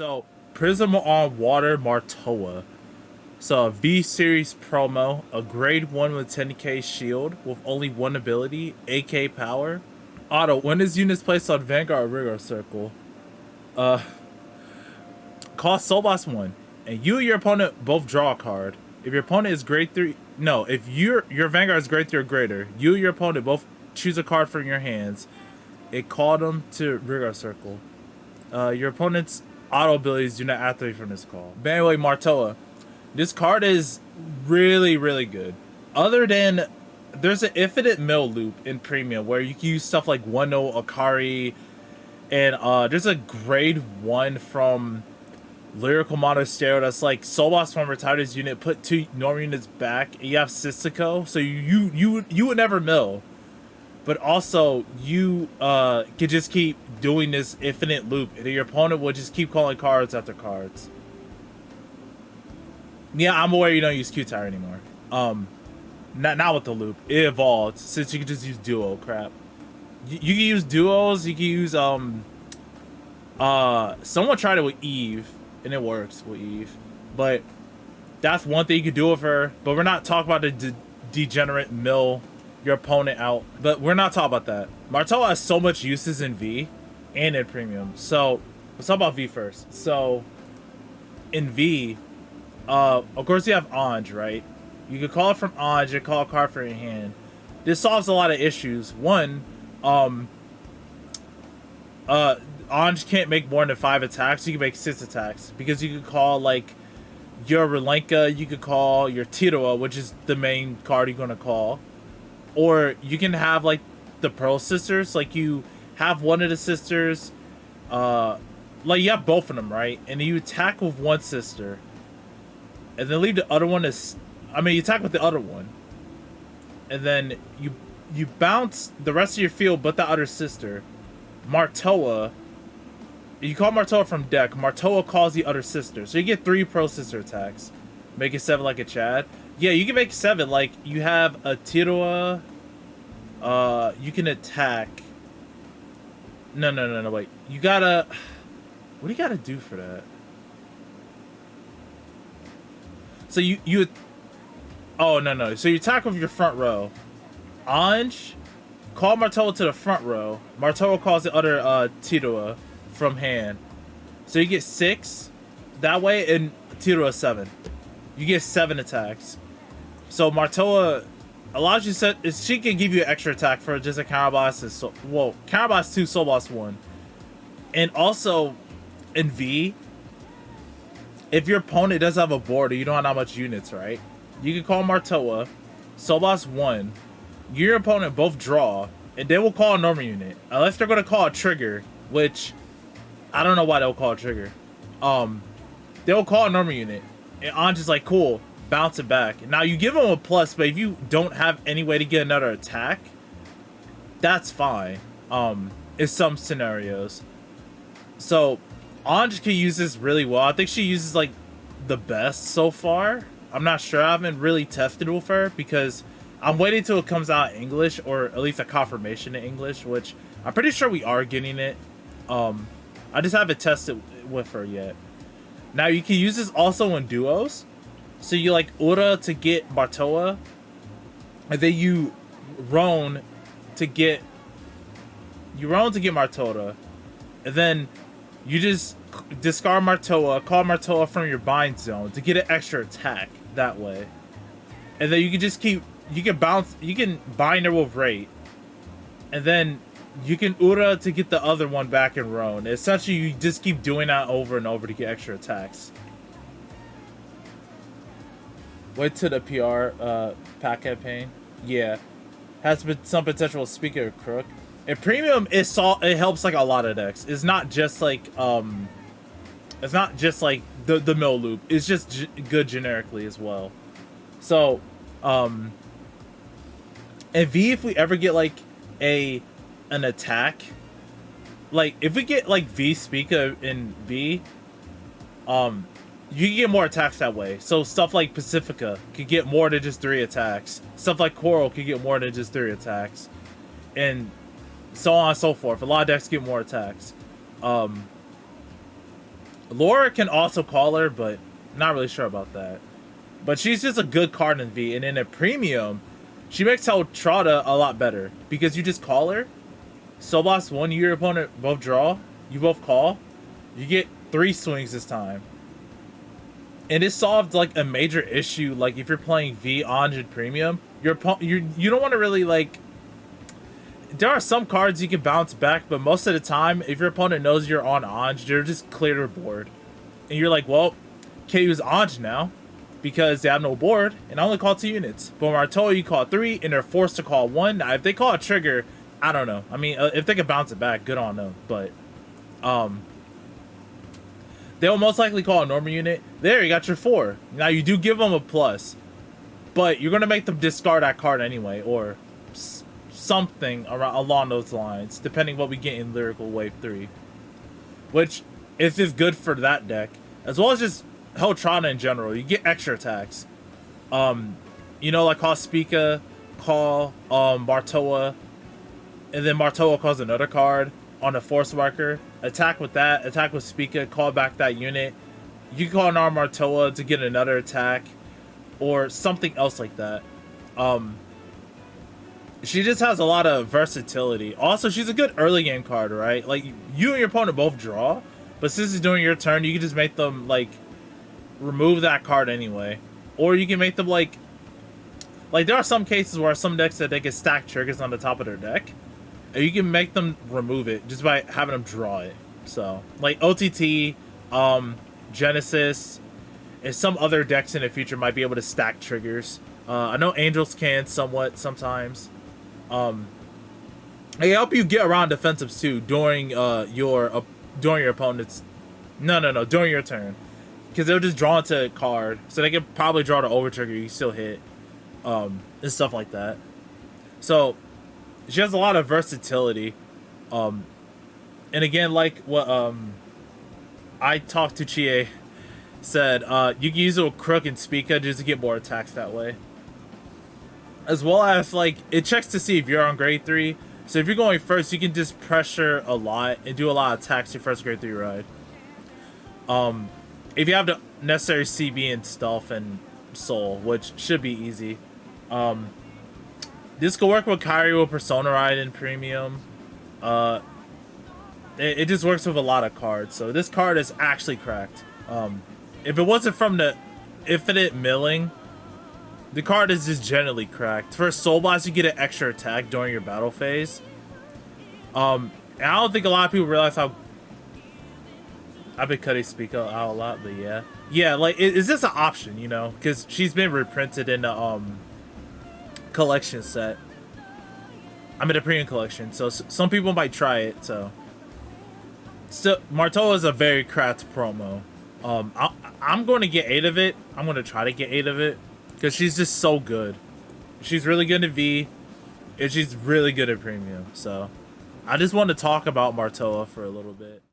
So, Prism on Water Martoa. So, a V Series promo, a grade 1 with 10k shield with only one ability, AK power. Auto, when this unit is placed on Vanguard or Rigor Circle, uh, cost Soul Boss 1. And you and your opponent both draw a card. If your opponent is grade 3, no, if your Vanguard is grade 3 or greater, you and your opponent both choose a card from your hands. It called them to Rigor Circle. Your opponent's auto abilities do not activate from this call. But anyway, Martoa. This card is really, really good. Other than, there's an infinite mill loop in Premium where you can use stuff like 1-0 Akari, and there's a grade 1 from Lyrical Monasterio that's like Soul Boss from Retired's unit, put 2 normal units back, and you have Sistico, so you would never mill. But also, you could just keep doing this infinite loop, and your opponent will just keep calling cards after cards. Yeah, I'm aware you don't use Q-Tire anymore. Not with the loop. It evolved, since you can just use duo crap. You can use duos, you can use, someone tried it with Eve, and it works with Eve. But that's one thing you could do with her, but we're not talking about the degenerate mill your opponent out, but we're not talking about that. Martoa has so much uses in V and in Premium. So let's talk about V first. So in V, of course you have Anj, right? You could call it from Anj and call a card from your hand. This solves a lot of issues. One, Anj can't make more than 5 attacks. You can make 6 attacks because you could call like your Relenka, you could call your Tiroa, which is the main card you're gonna call. Or you can have like the Pearl Sisters, like you have one of the sisters, like you have both of them, right? And you attack with one sister, and then leave the other one as, you attack with the other one, and then you bounce the rest of your field, but the other sister, Martoa. You call Martoa from deck. Martoa calls the other sister, so you get 3 Pearl Sister attacks, make it 7 like a Chad. Yeah, you can make 7. Like, you have a Tiroa. You can attack. No, wait. You gotta... What do you gotta do for that? So you... Oh, no. So you attack with your front row. Anj, call Martoa to the front row. Martoa calls the other Tiroa from hand. So you get 6 that way, and Tiroa 7. You get 7 attacks. So Martoa allows you to she can give you an extra attack for just a counter boss. Counter boss 2, soul boss 1. And also in V, if your opponent doesn't have a board or you don't have that much units, right? You can call Martoa, soul boss 1. You and your opponent both draw, and they will call a normal unit. Unless they're gonna call a trigger, which I don't know why they'll call a trigger. They'll call a normal unit. And Anj is like, cool. Bounce it back. Now you give them a plus, but if you don't have any way to get another attack, that's fine. In some scenarios. So Anj can use this really well. I think she uses like the best so far. I'm not sure. I haven't really tested with her because I'm waiting till it comes out in English, or at least a confirmation in English, which I'm pretty sure we are getting it. I just haven't tested with her yet. Now you can use this also in duos. So you like Ura to get Martoa, and then you Roan to get Martoa, and then you just discard Martoa, call Martoa from your bind zone to get an extra attack that way, and then you can just keep you can bind her with rate, and then you can Ura to get the other one back in Roan. Essentially, you just keep doing that over and over to get extra attacks. Wait to the PR pack campaign. Yeah, has been some potential speaker of Crook. And Premium it helps like a lot of decks. It's not just like the mill loop. It's just good generically as well. So in V, if we ever get like an attack, like if we get like V speaker in V, you can get more attacks that way. So stuff like Pacifica could get more than just 3 attacks. Stuff like Coral could get more than just 3 attacks. And so on and so forth. A lot of decks get more attacks. Laura can also call her, but not really sure about that. But she's just a good card in V, and in a premium, she makes Heltrada a lot better because you just call her. Soul Blast 1, your opponent both draw, you both call, you get 3 swings this time. And it solved like a major issue. Like if you're playing V Anj and premium, you don't want to really like. There are some cards you can bounce back, but most of the time, if your opponent knows you're on Anj, they're just clear their board, and you're like, well, can't use Anj now because they have no board, and I only call 2 units. But Martoa, you call 3, and they're forced to call 1. Now, if they call a trigger, I don't know. I mean, if they can bounce it back, good on them. But they'll most likely call a normal unit. There, you got your 4. Now, you do give them a plus, but you're going to make them discard that card anyway, or something along those lines, depending what we get in Lyrical Wave 3. Which is just good for that deck, as well as just Heltrada in general. You get extra attacks. You know, like call Spica, call Martoa, and then Martoa calls another card on a force marker. Attack with that, attack with Spica, call back that unit. You can call an arm Martoa to get another attack, or something else like that. She just has a lot of versatility. Also, she's a good early game card, right? Like, you and your opponent both draw, but since it's during your turn, you can just make them, like, remove that card anyway. Or you can make them, like, there are some cases where some decks that they can stack triggers on the top of their deck, and you can make them remove it just by having them draw it. So, like, OTT, Genesis, and some other decks in the future might be able to stack triggers. I know Angels can sometimes. They help you get around defensives too during your opponent's during your turn, because they'll just draw into a card, so they can probably draw the over trigger. You still hit, and stuff like that. So she has a lot of versatility, and again, like what I talked to Chie said, you can use it with Crook and Spica just to get more attacks that way. As well as, like, it checks to see if you're on grade 3. So if you're going first, you can just pressure a lot and do a lot of attacks your first grade 3 ride. If you have the necessary CB and Stealth and Soul, which should be easy. This could work with Kyrie with Persona Ride in Premium. It just works with a lot of cards. So this card is actually cracked. If it wasn't from the infinite milling, the card is just generally cracked. For Soul Blast, you get an extra attack during your battle phase. And I don't think a lot of people realize how... I've been cutting Spica out a lot, but yeah. Yeah, like, it's just an option, you know? Because she's been reprinted in the collection set. I'm in the premium collection, so some people might try it, so... Still, Martoa is a very cracked promo. I'm going to get 8 of it. I'm going to try to get 8 of it. Because she's just so good. She's really good at V. And she's really good at Premium. So, I just want to talk about Martoa for a little bit.